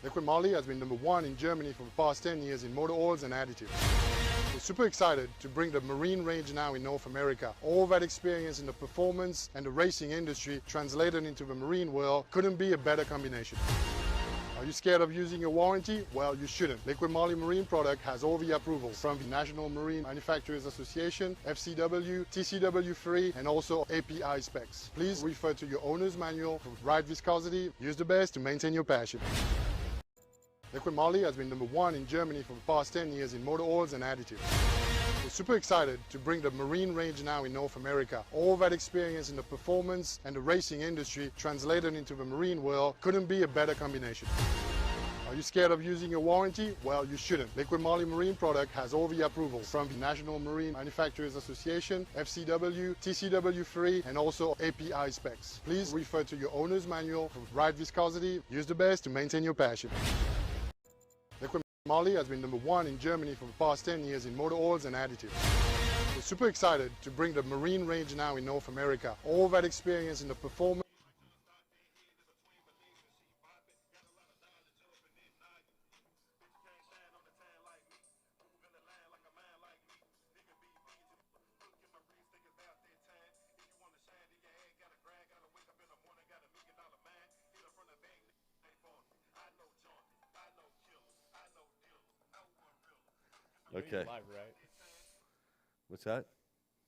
Liquid Moly has been #1 in Germany for the past 10 years in motor oils and additives. We're super excited to bring the marine range now in North America. All that experience in the performance and the racing industry translated into the marine world couldn't be a better combination. Are you scared of using your warranty? Well, you shouldn't. Liquid Moly Marine product has all the approvals from the National Marine Manufacturers Association, FCW, TCW3, and also API specs. Please refer to your owner's manual for the right viscosity. Use the best to maintain your passion. Liquid Moly has been #1 in Germany for the past 10 years in motor oils and additives. We're super excited to bring the marine range now in North America. All that experience in the performance and the racing industry translated into the marine world couldn't be a better combination. Are you scared of using your warranty? Well, you shouldn't. Liquid Moly Marine product has all the approvals from the National Marine Manufacturers Association, FCW, TCW3, and also API specs. Please refer to your owner's manual for the right viscosity. Use the best to maintain your passion. Liquid Moly has been #1 in Germany for the past 10 years in motor oils and additives. We're super excited to bring the marine range now in North America. All that experience in the performance. Okay. You're live, right? What's that?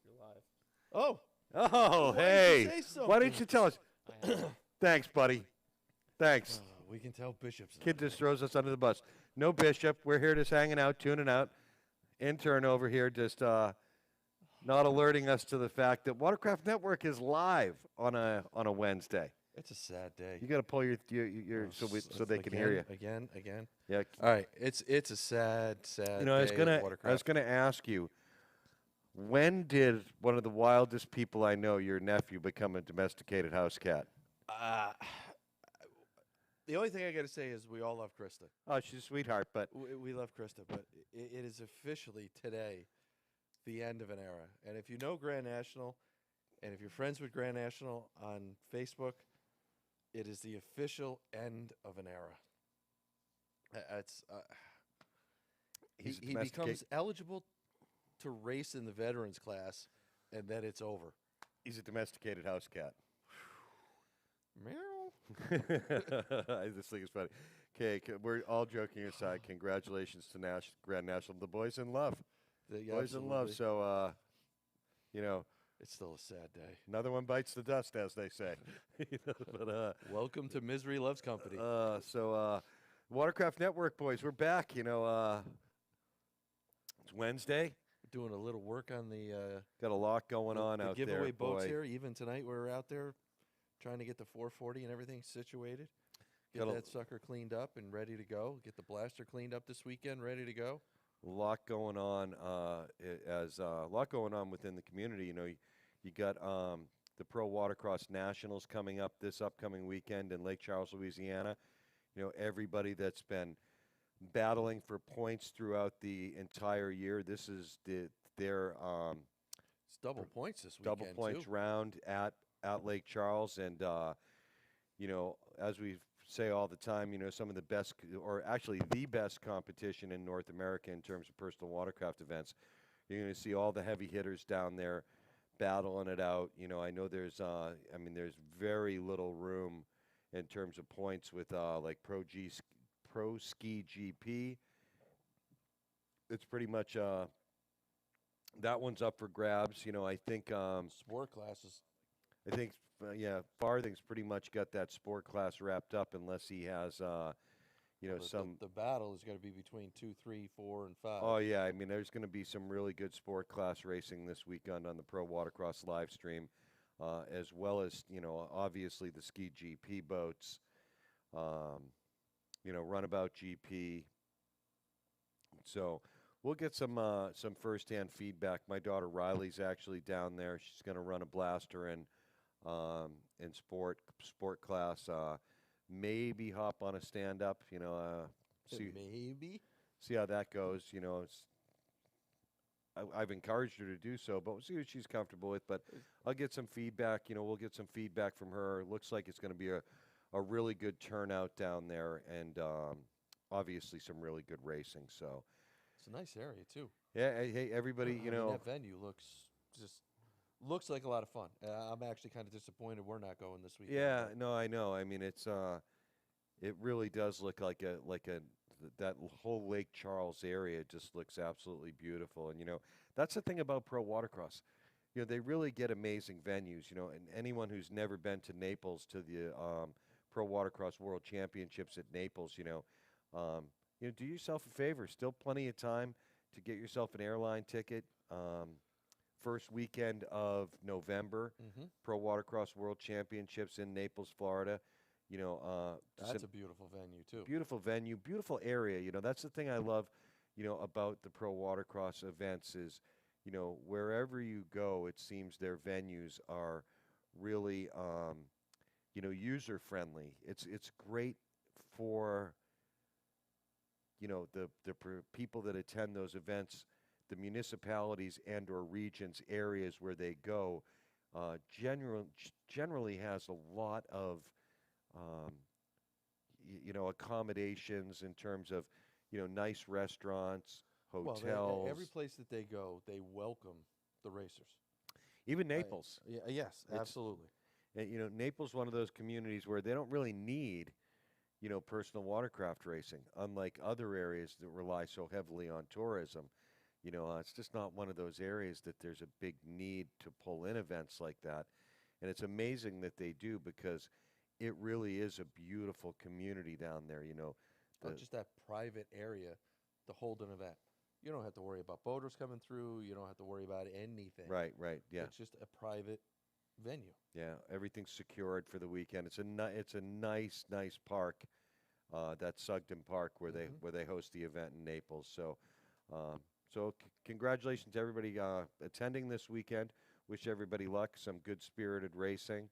You're live. Oh, Oh, Why hey. didn't you say Why didn't you tell us? Thanks, buddy. Thanks. we can tell Bishop's. Kid just throws us under the bus. No Bishop. We're here just hanging out, tuning out. Intern over here just not alerting us to the fact that Watercraft Network is live on a Wednesday. It's a sad day. You got to pull your so they can hear you. Again. Yeah. All right. It's a sad You know, I was day gonna at Watercraft. ask you, when did one of the wildest people I know, your nephew, become a domesticated house cat? The only thing I got to say is we all love Krista. Oh, she's a sweetheart, but We love Krista, but it is officially today the end of an era. And if you know Grand National, and if you're friends with Grand National on Facebook, it is the official end of an era. It's he becomes eligible to race in the veterans class, and then it's over. he's a domesticated house cat. Meow. This thing is funny. Okay, we're all joking aside. Congratulations to Grand National, the boys in love. Boys in love. So, It's still a sad day. another one bites the dust, as they say. But, Welcome to Misery Loves Company. Watercraft Network, boys, we're back. It's Wednesday. Doing a little work on the Got a lot going on the out there. giveaway boats boy. here. Even tonight, we're out there trying to get the 440 and everything situated. Get Got a- that sucker cleaned up and ready to go. Get the blaster cleaned up this weekend, ready to go. A lot going on. A lot going on within the community. You got the Pro Watercross Nationals coming up this upcoming weekend in Lake Charles, Louisiana. Everybody that's been battling for points throughout the entire year. This is their It's double points this weekend. double points too. round at Lake Charles, and as we say all the time, some of the best, or actually the best competition in North America in terms of personal watercraft events. You're going to see all the heavy hitters down there battling it out. I know there's very little room in terms of points with like Pro Ski GP. It's pretty much that one's up for grabs. I think Sport classes. Farthing's pretty much got that sport class wrapped up, unless he has But some. the battle is going to be between 2, 3, 4, and 5. Oh yeah, there's going to be some really good sport class racing this weekend on the Pro Watercross live stream, as well as obviously the Ski GP boats, Runabout GP. So we'll get some firsthand feedback. My daughter Riley's actually down there. She's going to run a blaster in sport class. Maybe hop on a stand up. Maybe. See how that goes. I've encouraged her to do so, but we'll see what she's comfortable with. But I'll get some feedback. We'll get some feedback from her. It looks like it's going to be a a really good turnout down there, and obviously some really good racing. So It's a nice area too. yeah, hey, everybody, I mean, that venue just looks like a lot of fun. I'm actually kind of disappointed we're not going this weekend. yeah, but no, I know. I mean, it really does look like a that whole Lake Charles area just looks absolutely beautiful. And that's the thing about pro watercross. They really get amazing venues. And anyone who's never been to Naples to the Pro Watercross World Championships at Naples, do yourself a favor. Still plenty of time to get yourself an airline ticket. First weekend of November, Mhm. Pro Watercross World Championships in Naples, Florida. Just That's a a beautiful venue too. beautiful venue, beautiful area. That's the thing I love, about the Pro Watercross events is, wherever you go, it seems their venues are really, user friendly. It's great for, the people that attend those events, the municipalities and or regions, areas where they go, generally has a lot of, um, accommodations in terms of, nice restaurants, Well, every hotels, place that they go, they welcome the racers. even I- Naples. Yeah, yes, It's absolutely. Naples, one of those communities where they don't really need, personal watercraft racing, unlike other areas that rely so heavily on tourism. It's just not one of those areas that there's a big need to pull in events like that. And it's amazing that they do because it really is a beautiful community down there. Just that private area to hold an event. You don't have to worry about boaters coming through. You don't have to worry about anything. Right, yeah. It's just a private venue. Yeah, everything's secured for the weekend. It's a nice park, that Sugden Park where Mhm. they host the event in Naples. So congratulations to everybody attending this weekend. Wish everybody luck. Some good spirited racing.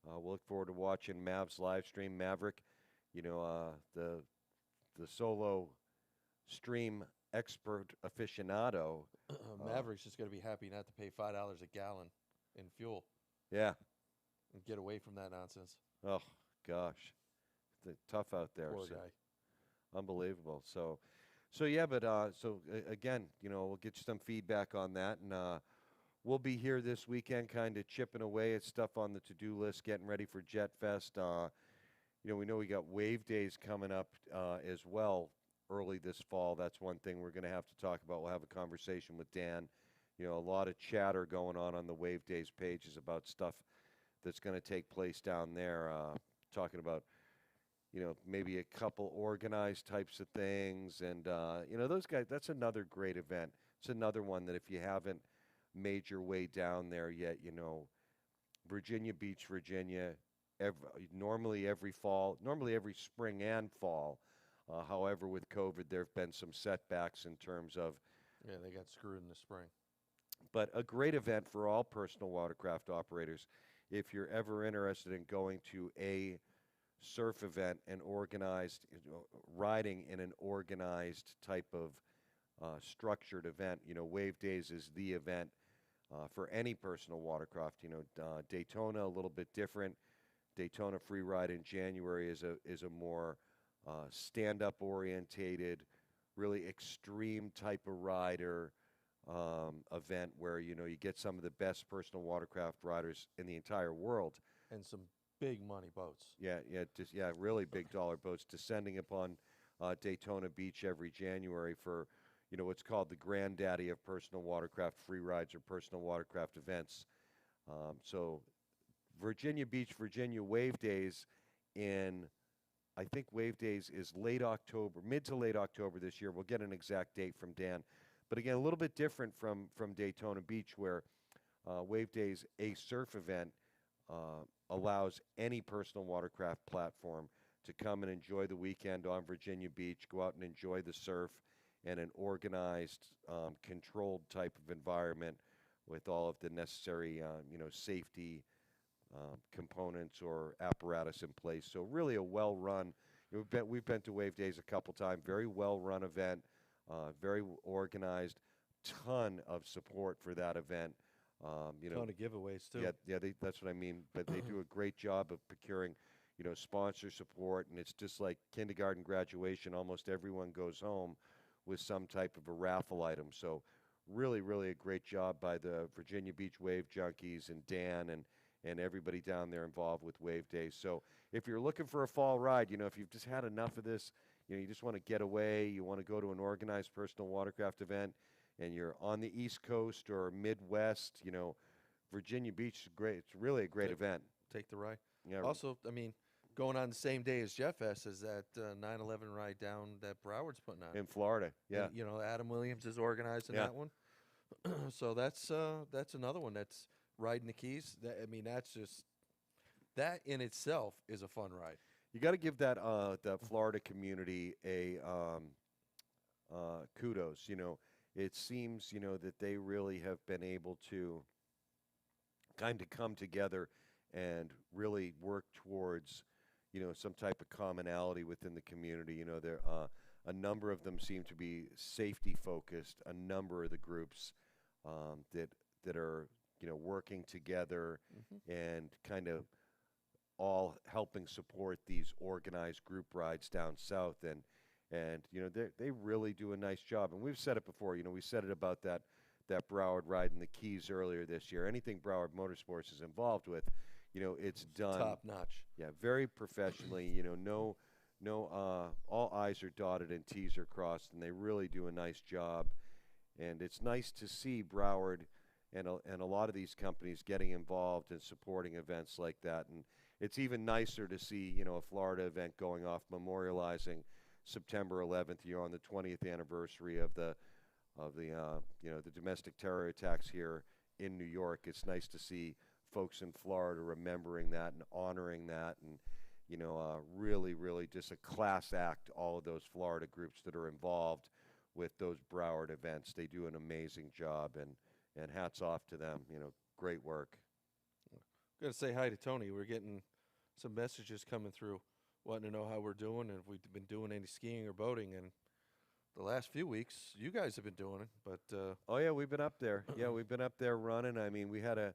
We'll look forward to watching Mav's live stream. Maverick, the solo stream expert aficionado. Maverick's just going to be happy not to pay $5 a gallon in fuel Yeah. and get away from that nonsense. Oh gosh, it's tough out there. Poor So guy. unbelievable. So yeah, but again, we'll get you some feedback on that, and we'll be here this weekend, kind of chipping away at stuff on the to-do list, getting ready for Jet Fest. We know we got Wave Days coming up as well early this fall. That's one thing we're going to have to talk about. We'll have a conversation with Dan. A lot of chatter going on the Wave Days pages about stuff that's going to take place down there. Talking about, maybe a couple organized types of things. And, those guys, that's another great event. It's another one that if you haven't made your way down there yet, Virginia Beach, Virginia, normally every spring and fall. However, with COVID, there have been some setbacks in terms of, Yeah, they got screwed in the spring. but a great event for all personal watercraft operators. If you're ever interested in going to a surf event and organized, riding in an organized type of structured event, Wave Days is the event for any personal watercraft. Daytona a little bit different. Daytona Free Ride in January is a more stand-up orientated, really extreme type of rider event where you get some of the best personal watercraft riders in the entire world. And some big money boats. Yeah, really big dollar boats descending upon Daytona Beach every January for what's called the granddaddy of personal watercraft free rides or personal watercraft events. So Virginia Beach, Virginia Wave Days I think Wave Days is late October, mid to late October this year. We'll get an exact date from Dan. But again, a little bit different from Daytona Beach, where Wave Days, a surf event, allows any personal watercraft platform to come and enjoy the weekend on Virginia Beach, go out and enjoy the surf in an organized, controlled type of environment with all of the necessary, safety components or apparatus in place. So really a well-run. We've been to Wave Days a couple times. Very well-run event, very organized. Ton of support for that event. Ton of giveaways too. Yeah, that's what I mean. But they do a great job of procuring, sponsor support, and it's just like kindergarten graduation. Almost everyone goes home with some type of a raffle item. So really, really a great job by the Virginia Beach Wave Junkies and Dan and everybody down there involved with Wave Days. So if you're looking for a fall ride, if you've just had enough of this, you just want to get away, you want to go to an organized personal watercraft event, and you're on the East Coast or Midwest, Virginia Beach is great. It's really a great event. Take the ride. Yeah. Also, I mean, going on the same day as Jeff Fest is that 9/11 ride down that Broward's putting on. In Florida, yeah. And, Adam Williams is organizing that one. So that's another one that's riding the Keys. That's just, that in itself is a fun ride. You got to give that Florida community a kudos. It seems that they really have been able to kind of come together and really work towards some type of commonality within the community. There a number of them seem to be safety focused. A number of the groups that are working together and kind of all helping support these organized group rides down south, and they really do a nice job. And we've said it before. We said it about that Broward ride in the Keys earlier this year. Anything Broward Motorsports is involved with, it's done top notch. Yeah, very professionally. No, all I's are dotted and T's are crossed, and they really do a nice job. And it's nice to see Broward and a lot of these companies getting involved and supporting events like that. And it's even nicer to see, a Florida event going off, memorializing September 11th, on the 20th anniversary of the domestic terror attacks here in New York. It's nice to see folks in Florida remembering that and honoring that, and really, really just a class act. All of those Florida groups that are involved with those Broward events, they do an amazing job, and hats off to them. Great work. Got to say hi to Tony. We're getting some messages coming through, wanting to know how we're doing and if we've been doing any skiing or boating. And the last few weeks, you guys have been doing it, but oh yeah, we've been up there. Yeah, we've been up there running. I mean, we had a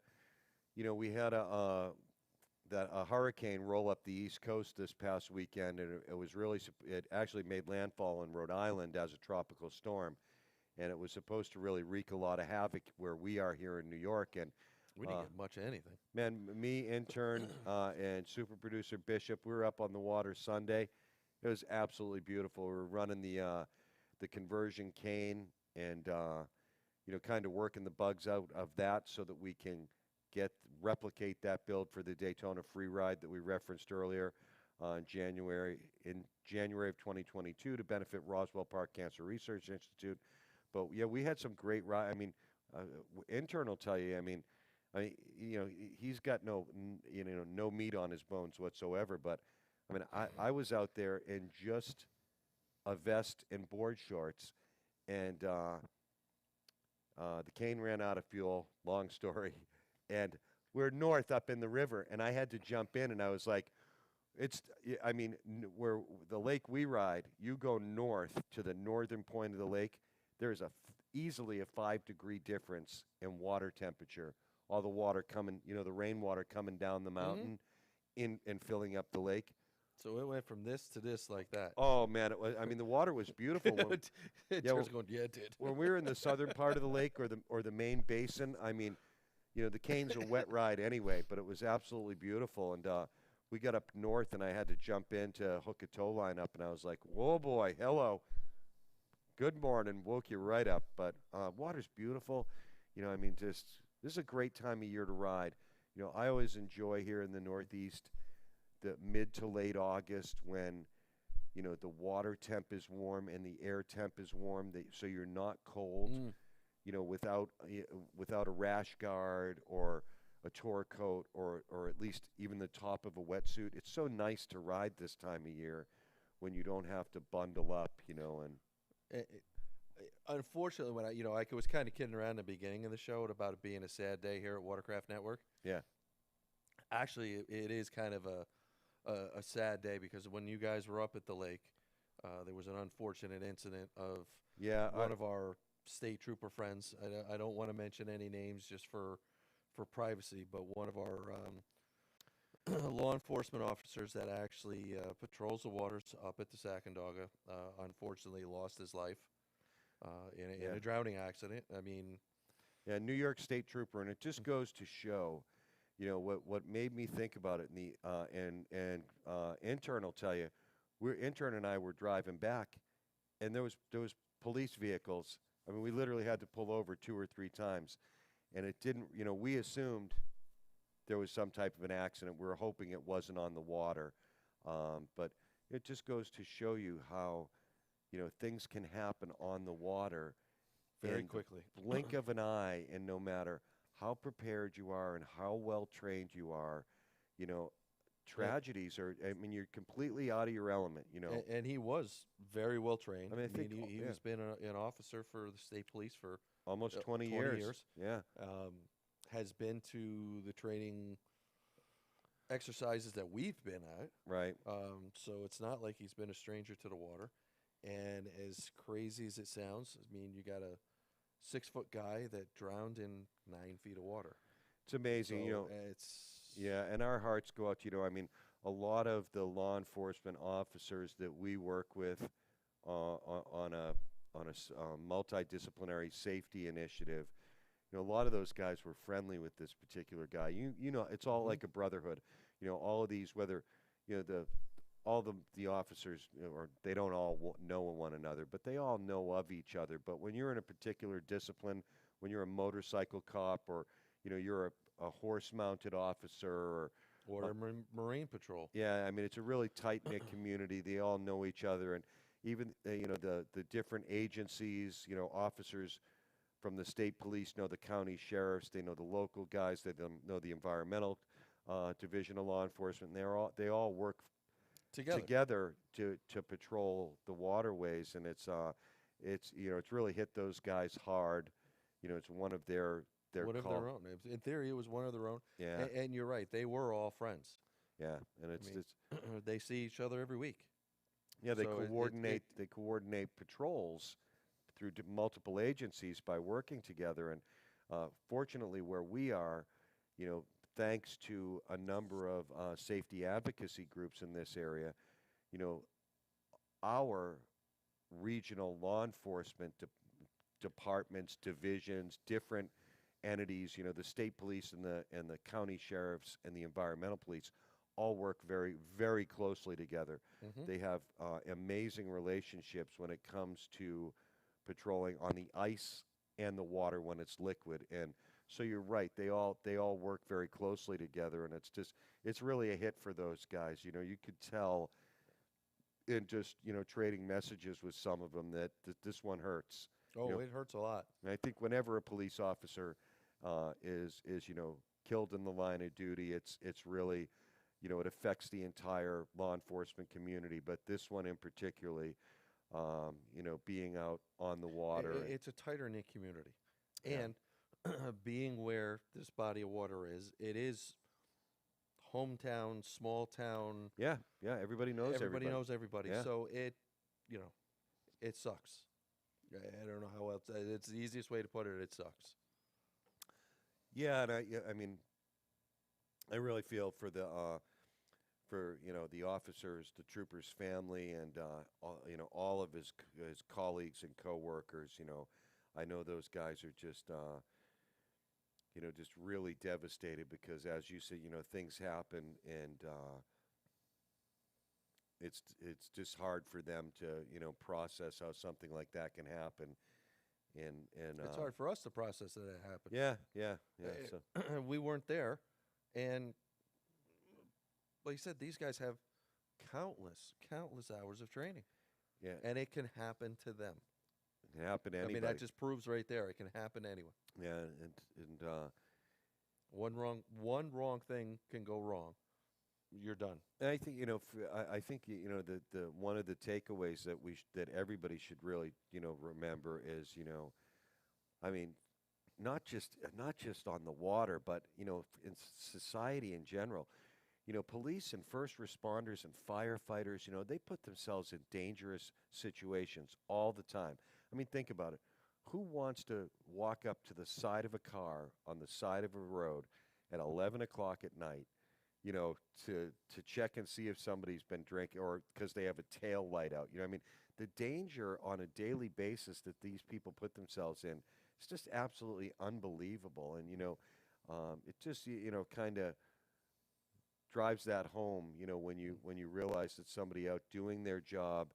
hurricane roll up the East Coast this past weekend, and it was really, it actually made landfall in Rhode Island as a tropical storm, and it was supposed to really wreak a lot of havoc where we are here in New York. And we didn't get much of anything. Man, me, intern, and super producer Bishop, we were up on the water Sunday. It was absolutely beautiful. We were running the conversion cane and kind of working the bugs out of that so that we can replicate that build for the Daytona free ride that we referenced earlier in January of 2022 to benefit Roswell Park Cancer Research Institute. But yeah, we had some great ride. I mean, intern will tell you. I mean, he's got no meat on his bones whatsoever. But I mean, I was out there in just a vest and board shorts, and the cane ran out of fuel. Long story. And we're north up in the river, and I had to jump in, and I was like, where the lake we ride, you go north to the northern point of the lake, there's easily a 5-degree difference in water temperature. All the water coming, the rainwater coming down the mountain and filling up the lake. So it went from this to this like that. Oh, man, it was. I mean, the water was beautiful. When, it did. When we were in the southern part of the lake or the main basin, I mean, the cane's a wet ride anyway, but it was absolutely beautiful. And we got up north, and I had to jump in to hook a tow line up, and I was like, whoa, boy, hello. Good morning. Woke you right up. But water's beautiful. This is a great time of year to ride. I always enjoy here in the Northeast the mid to late August when, the water temp is warm and the air temp is warm, so you're not cold. Without a rash guard or a tour coat or at least even the top of a wetsuit. It's so nice to ride this time of year when you don't have to bundle up, and unfortunately, when I was kind of kidding around in the beginning of the show about it being a sad day here at Watercraft Network. Yeah. Actually, it is kind of a sad day because when you guys were up at the lake, there was an unfortunate incident of one of our state trooper friends. I don't want to mention any names just for privacy, but one of our law enforcement officers that actually patrols the waters up at the Sacandaga, unfortunately lost his life in Yeah. a drowning accident. I mean, Yeah, New York State Trooper, and it just goes to show, what made me think about it. And intern will tell you, intern and I were driving back, and there was police vehicles. I mean, we literally had to pull over 2 or 3 times, and it didn't. We assumed there was some type of an accident. We were hoping it wasn't on the water, but it just goes to show you how things can happen on the water very in the quickly. blink of an eye, and no matter how prepared you are and how well trained you are, you know, tragedies are. I mean, you're completely out of your element. And he was very well trained. I mean, I think, he yeah. was been an officer for the state police for Almost 20 20 years. Yeah, has been to the training exercises that we've been at. right. So it's not like he's been a stranger to the water. And as crazy as it sounds, I mean, you got a 6-foot guy that drowned in 9 feet of water. It's amazing. So it's Yeah, and our hearts go out to, I mean, a lot of the law enforcement officers that we work with on a multidisciplinary safety initiative, a lot of those guys were friendly with this particular guy. It's all like a brotherhood. All of these, whether all the officers, or they don't all know one another, but they all know of each other. But when you're in a particular discipline, when you're a motorcycle cop, or you're a horse-mounted officer, or a marine patrol. yeah, I mean, it's a really tight-knit community. They all know each other, and even the different agencies, officers from the state police know the county sheriffs. They know the local guys. They know the environmental division of law enforcement. And they all work together to patrol the waterways, and it's really hit those guys hard. It's one of their One of their own. In theory, it was one of their own. Yeah. And you're right. They were all friends. Yeah, and it's I mean, they see each other every week. yeah, they So coordinate patrols through multiple agencies by working together. And fortunately, where we are, thanks to a number of safety advocacy groups in this area, our regional law enforcement departments, divisions, different entities, the state police and the county sheriffs and the environmental police all work very, very closely together. Mhm. They have amazing relationships when it comes to patrolling on the ice and the water when it's liquid. And so you're right, they all work very closely together, and it's really a hit for those guys. You could tell in just trading messages with some of them that this one hurts. Oh, it hurts a lot. And I think whenever a police officer is killed in the line of duty, it's really it affects the entire law enforcement community. But this one in particularly, being out on the water. It's a tighter knit community, Yeah. and being where this body of water is, it is hometown, small town. Yeah, everybody knows everybody. knows everybody. Yeah. So it sucks. I don't know how else. It's the easiest way to put it. It sucks. Yeah, and I mean, I really feel for the the officers, the troopers' family, and all of his colleagues and coworkers. I know those guys are just just really devastated because, as you said, things happen, and it's just hard for them to process how something like that can happen, and It's hard for us to process that it happened. Yeah. So We weren't there, and like you said, these guys have countless hours of training, yeah, and it can happen to them. it can happen to I anybody. mean, that just proves right there it can happen to anyone. Yeah, and One wrong thing can go wrong. You're done. and I think I think the one of the takeaways that everybody should really remember is I mean, not just on the water, but in society in general. Police and first responders and firefighters, they put themselves in dangerous situations all the time. I mean, think about it. Who wants to walk up to the side of a car on the side of a road at 11 o'clock at night, to check and see if somebody's been drinking or because they have a tail light out. I mean, the danger on a daily basis that these people put themselves in, it's just absolutely unbelievable. And, it just, kind of drives that home, when you realize that somebody out doing their job,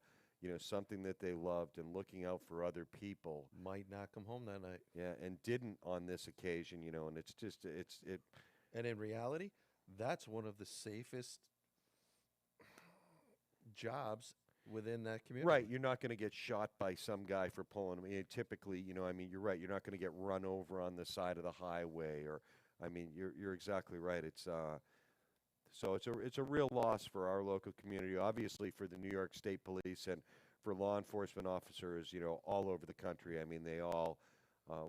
something that they loved and looking out for other people. Might not come home that night. Yeah, and didn't on this occasion, and it's just, it. And in reality, that's one of the safest jobs within that community. Right, you're not going to get shot by some guy for pulling. I mean, typically, you're right. You're not going to get run over on the side of the highway, or, I mean, you're exactly right. So it's a real loss for our local community, obviously for the New York State Police and for law enforcement officers, all over the country. I mean, they all,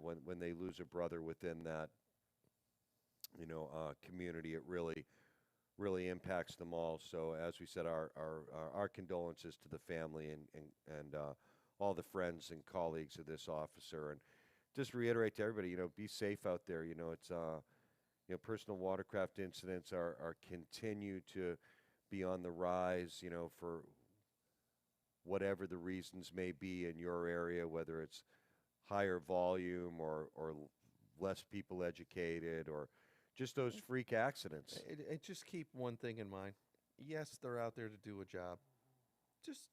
when they lose a brother within that, community, it really impacts them all. So as we said, our condolences to the family and all the friends and colleagues of this officer, and just reiterate to everybody, be safe out there. It's personal watercraft incidents are continue to be on the rise. For whatever the reasons may be in your area, whether it's higher volume or less people educated or just those freak accidents. And just keep one thing in mind. Yes, they're out there to do a job. Just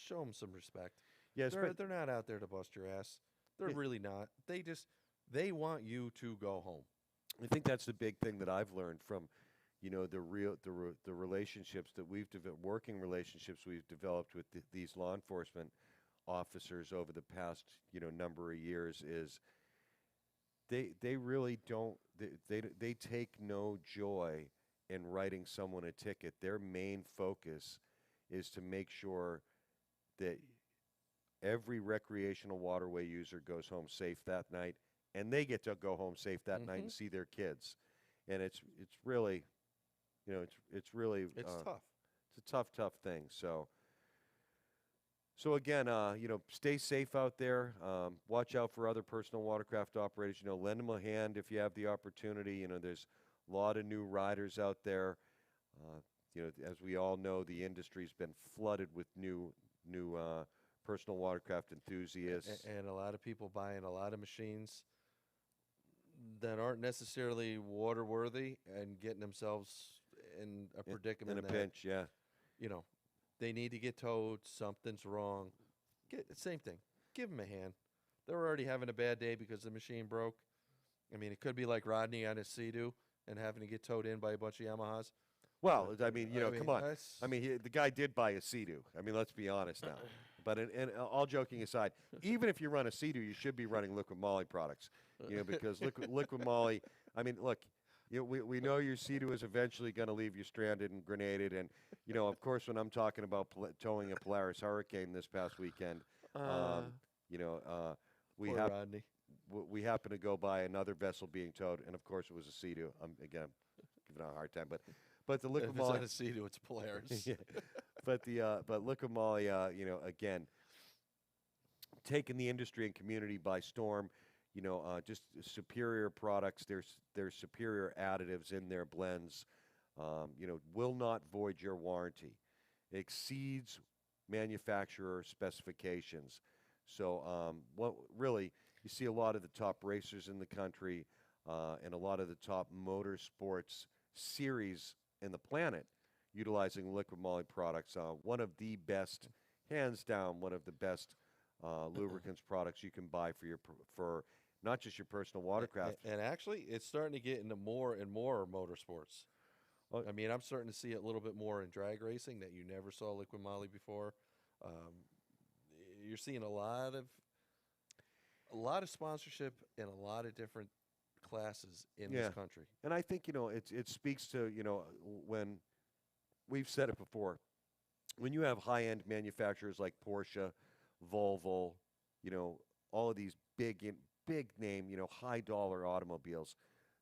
show them some respect. Yes, They're not out there to bust your ass. They're really not. They want you to go home. I think that's the big thing that I've learned from, the relationships that we've developed, working relationships we've developed with these law enforcement officers over the past, number of years is they really don't, they take no joy in writing someone a ticket. Their main focus is to make sure that every recreational waterway user goes home safe that night, and they get to go home safe that night and see their kids. And it's really, it's really tough. It's a tough thing. So again, stay safe out there. Watch out for other personal watercraft operators. Lend them a hand if you have the opportunity. There's a lot of new riders out there. As we all know, the industry's been flooded with new personal watercraft enthusiasts. And a lot of people buying a lot of machines that aren't necessarily water worthy and getting themselves in a predicament. In a pinch, yeah. They need to get towed. Something's wrong. Same thing. Give them a hand. They're already having a bad day because the machine broke. I mean, it could be like Rodney on his Sea-Doo and having to get towed in by a bunch of Yamahas. Well, I mean, come on. I mean, the guy did buy a Sea-Doo. I mean, let's be honest now. But and all joking aside, even if you run a Sea-Doo, you should be running Liquid Moly products, because Liquid Moly. I mean, look, we know your Sea-Doo is eventually going to leave you stranded and grenaded, and of course, when I'm talking about towing a Polaris Hurricane this past weekend, we happened to go by another vessel being towed, and of course, it was a Sea-Doo. Again, giving it a hard time, but the Liquid Moly. If it's not a Sea-Doo, it's Polaris. Yeah. But Liquid Moly, again, taking the industry and community by storm. Just superior products. There's superior additives in their blends. Will not void your warranty. Exceeds manufacturer specifications. So, really, you see a lot of the top racers in the country and a lot of the top motorsports series in the planet utilizing Liquid Moly products. One of the best, hands down, one of the best lubricants products you can buy for not just your personal watercraft. And actually, it's starting to get into more and more motorsports. I mean, I'm starting to see it a little bit more in drag racing that you never saw Liquid Moly before. You're seeing a lot of sponsorship in a lot of different classes in this country. And I think, it speaks to, when we've said it before, when you have high-end manufacturers like Porsche, Volvo, all of these big name, high-dollar automobiles,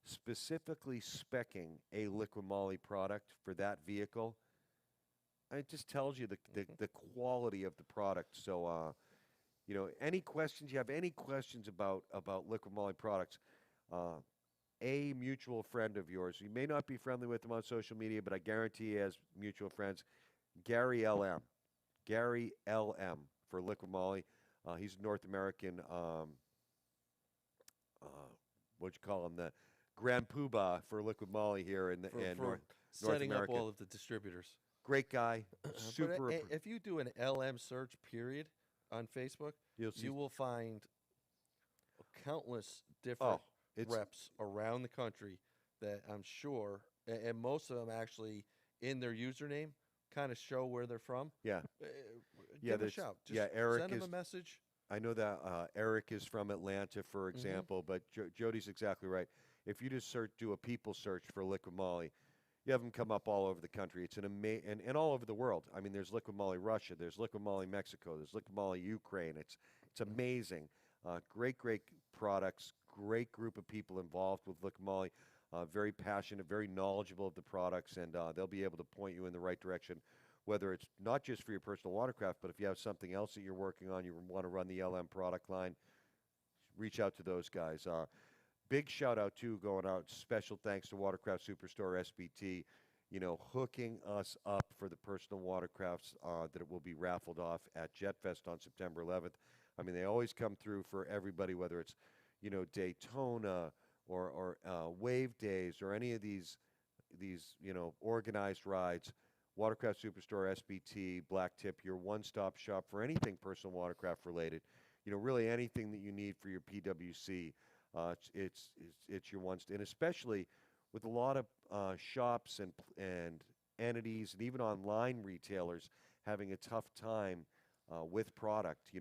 specifically speccing a Liquid Moly product for that vehicle, it just tells you the quality of the product. So, any questions, you have any questions about Liquid Moly products, a mutual friend of yours. You may not be friendly with him on social media, but I guarantee he has mutual friends. Gary LM. Gary LM for Liquid Molly. He's North American, what you call him, the Grand Poobah for Liquid Molly here in, for North setting America. up all of the distributors. Great guy, super. But if you do an LM search, period, on Facebook, you will find countless different reps around the country that I'm sure, and most of them actually in their username kind of show where they're from. Yeah. Give them a shout. Just Eric send them is, a message. I know that Eric is from Atlanta, for example, but Jody's exactly right. If you just do a people search for Liquid Molly, you have them come up all over the country. It's an and all over the world. I mean, there's Liquid Molly Russia, there's Liquid Molly Mexico, there's Liquid Molly Ukraine. It's amazing. Great products, great group of people involved with Liquid Molly. Very passionate, very knowledgeable of the products, and they'll be able to point you in the right direction, whether it's not just for your personal watercraft, but if you have something else that you're working on, you want to run the LM product line, reach out to those guys. Big shout out too, going out. Special thanks to Watercraft Superstore SBT, hooking us up for the personal watercrafts that it will be raffled off at JetFest on September 11th. I mean, they always come through for everybody, whether it's Daytona or Wave Days or any of these organized rides. Watercraft Superstore SBT Black Tip, your one-stop shop for anything personal watercraft related. Really anything that you need for your PWC. It's your one, and especially with a lot of shops and entities and even online retailers having a tough time with product.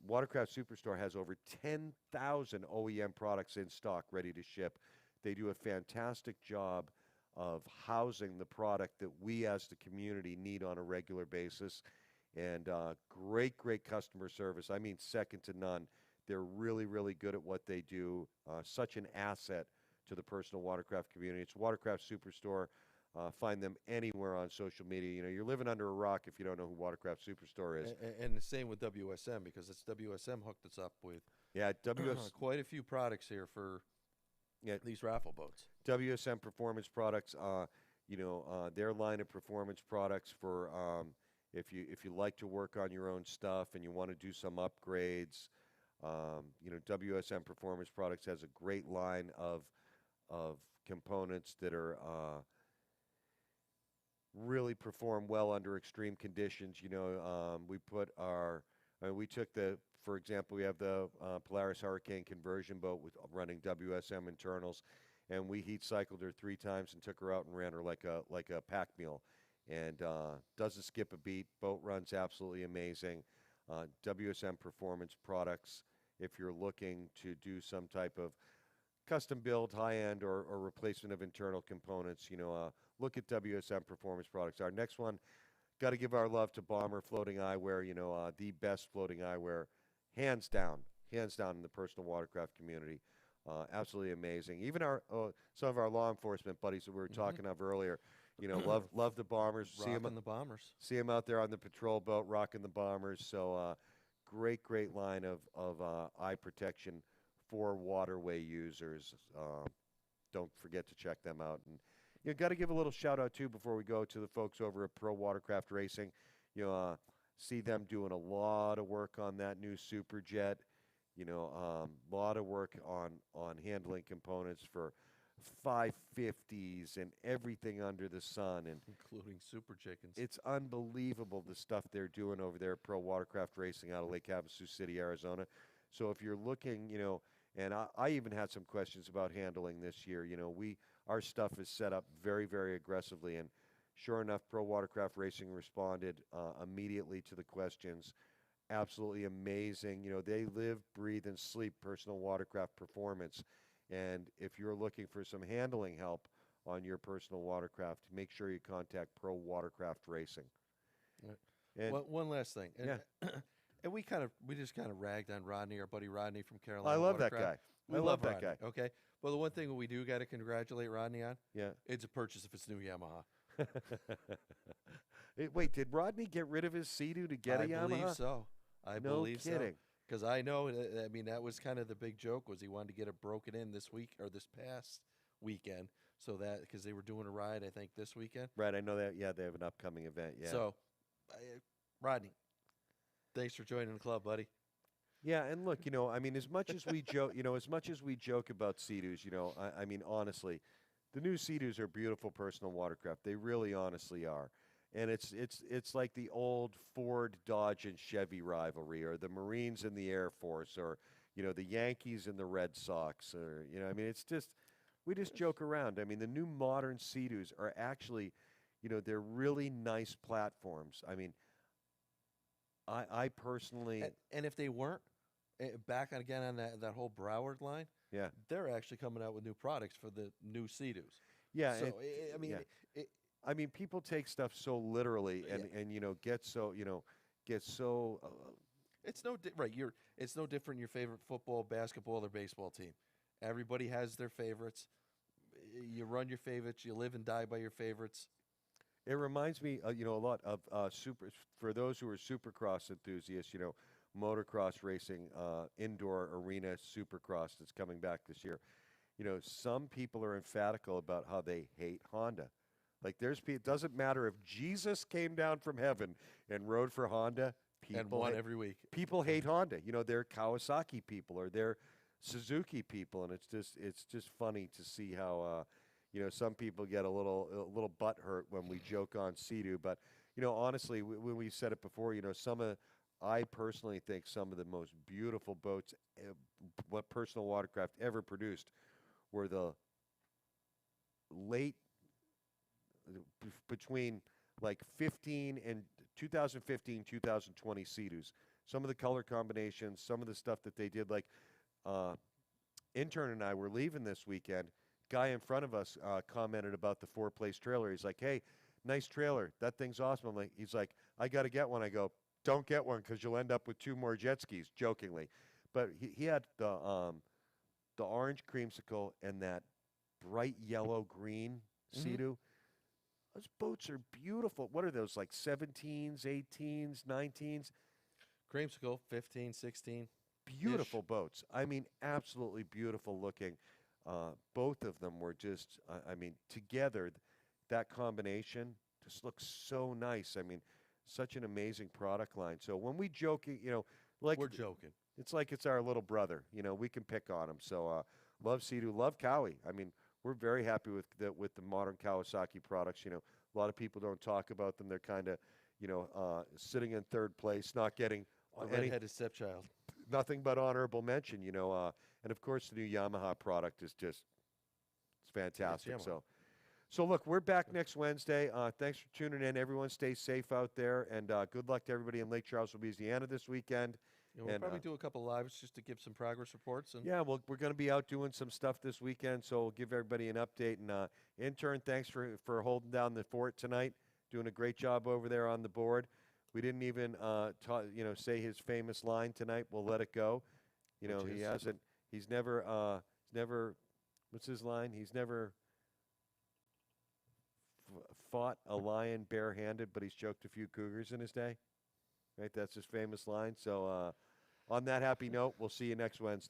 Watercraft Superstore has over 10,000 OEM products in stock ready to ship. They do a fantastic job of housing the product that we as the community need on a regular basis, and great customer service. I mean, second to none. They're really good at what they do. Such an asset to the personal watercraft community. It's Watercraft Superstore. Find them anywhere on social media. You're living under a rock if you don't know who Watercraft Superstore is. And the same with WSM, because it's WSM hooked us up with quite a few products here for these raffle boats. WSM Performance Products, their line of performance products for if you like to work on your own stuff and you want to do some upgrades. WSM Performance Products has a great line of components that are really perform well under extreme conditions. We took for example, we have the Polaris Hurricane conversion boat with running WSM internals, and we heat cycled her 3 times and took her out and ran her like a pack mule, and doesn't skip a beat. Boat runs absolutely amazing. WSM Performance Products. If you're looking to do some type of custom build, high-end, or replacement of internal components, look at WSM Performance Products. Our next one, got to give our love to Bomber Floating Eyewear, the best floating eyewear, hands down in the personal watercraft community. Absolutely amazing. Even some of our law enforcement buddies that we were talking of earlier, love the Bombers. Rocking the Bombers. See them out there on the patrol boat rocking the Bombers. So great line of eye protection for waterway users. Don't forget to check them out. And got to give a little shout out too before we go to the folks over at Pro Watercraft Racing. See them doing a lot of work on that new Superjet. A lot of work on handling components for 550s and everything under the sun, and including Super Chickens. It's unbelievable the stuff they're doing over there at Pro Watercraft Racing out of Lake Havasu City, Arizona. So if you're looking, and I even had some questions about handling this year. Our stuff is set up very aggressively, and sure enough, Pro Watercraft Racing responded immediately to the questions. Absolutely amazing. They live, breathe, and sleep personal watercraft performance. And if you're looking for some handling help on your personal watercraft, make sure you contact Pro Watercraft Racing. And one last thing. And we just kind of ragged on Rodney, our buddy Rodney from Carolina. I love that Watercraft. guy. I love that guy. Okay. Well, the one thing we do got to congratulate Rodney on, it's a purchase of his new Yamaha. Wait, did Rodney get rid of his Sea-Doo to get a Yamaha? I believe so. I believe so. No kidding. Because I know, I mean, that was kind of the big joke was he wanted to get it broken in this week or this past weekend, so that because they were doing a ride, I think this weekend. Right, I know that. Yeah, they have an upcoming event. Yeah. So, Rodney, thanks for joining the club, buddy. Yeah, and look, I mean, as much as we joke, as much as we joke about Sea-Doos, I mean, honestly, the new Sea-Doos are beautiful personal watercraft. They really, honestly are. And it's like the old Ford, Dodge, and Chevy rivalry, or the Marines and the Air Force, or the Yankees and the Red Sox, or I mean, it's just we just joke around. I mean, the new modern Sea-Doos are actually, they're really nice platforms. I mean, I personally, And if they weren't, back on again on that whole Broward line, yeah, they're actually coming out with new products for the new Sea-Doos. yeah. So, I mean, yeah. I mean, people take stuff so literally, and get so get so. it's no right. It's no different. Your favorite football, basketball, or baseball team. Everybody has their favorites. You run your favorites. You live and die by your favorites. It reminds me, a lot of for those who are supercross enthusiasts. Motocross racing, indoor arena supercross that's coming back this year. Some people are emphatical about how they hate Honda. Like it doesn't matter if Jesus came down from heaven and rode for Honda. And won every week. People hate Honda. They're Kawasaki people or they're Suzuki people, and it's just funny to see how some people get a little butt hurt when we joke on Sea-Doo. But honestly, when we said it before, I personally think some of the most beautiful boats, what personal watercraft ever produced, were the late between like 2015, 2020 Sea-Doos. Some of the color combinations, some of the stuff that they did, like intern and I were leaving this weekend. Guy in front of us commented about the 4-place trailer. He's like, "Hey, nice trailer. That thing's awesome." He's like, "I got to get one." I go, "Don't get one because you'll end up with 2 more jet skis," jokingly. But he had the orange creamsicle and that bright yellow green Sea-Doo. Those boats are beautiful. What are those, like 17s, 18s, 19s? Creamsicle, 15, 16. Beautiful boats. I mean, absolutely beautiful looking. Both of them were just, I mean, together, that combination just looks so nice. I mean, such an amazing product line. So when we joke, like We're joking. it's like it's our little brother. We can pick on him. So love Sea-Doo, love Cowie. I mean, we're very happy with the modern Kawasaki products. A lot of people don't talk about them. They're kind of, sitting in third place, not getting A redheaded stepchild. nothing but honorable mention. And of course the new Yamaha product is just it's fantastic. It's So look, we're back next Wednesday. Thanks for tuning in. Everyone stay safe out there, and good luck to everybody in Lake Charles, Louisiana this weekend. We'll probably do a couple lives just to give some progress reports. And yeah, well, we're going to be out doing some stuff this weekend, so we'll give everybody an update. And intern, thanks for holding down the fort tonight, doing a great job over there on the board. We didn't even say his famous line tonight. We'll let it go. He hasn't. He's never. What's his line? He's never fought a lion barehanded, but he's choked a few cougars in his day. Right, that's his famous line. So on that happy note, we'll see you next Wednesday.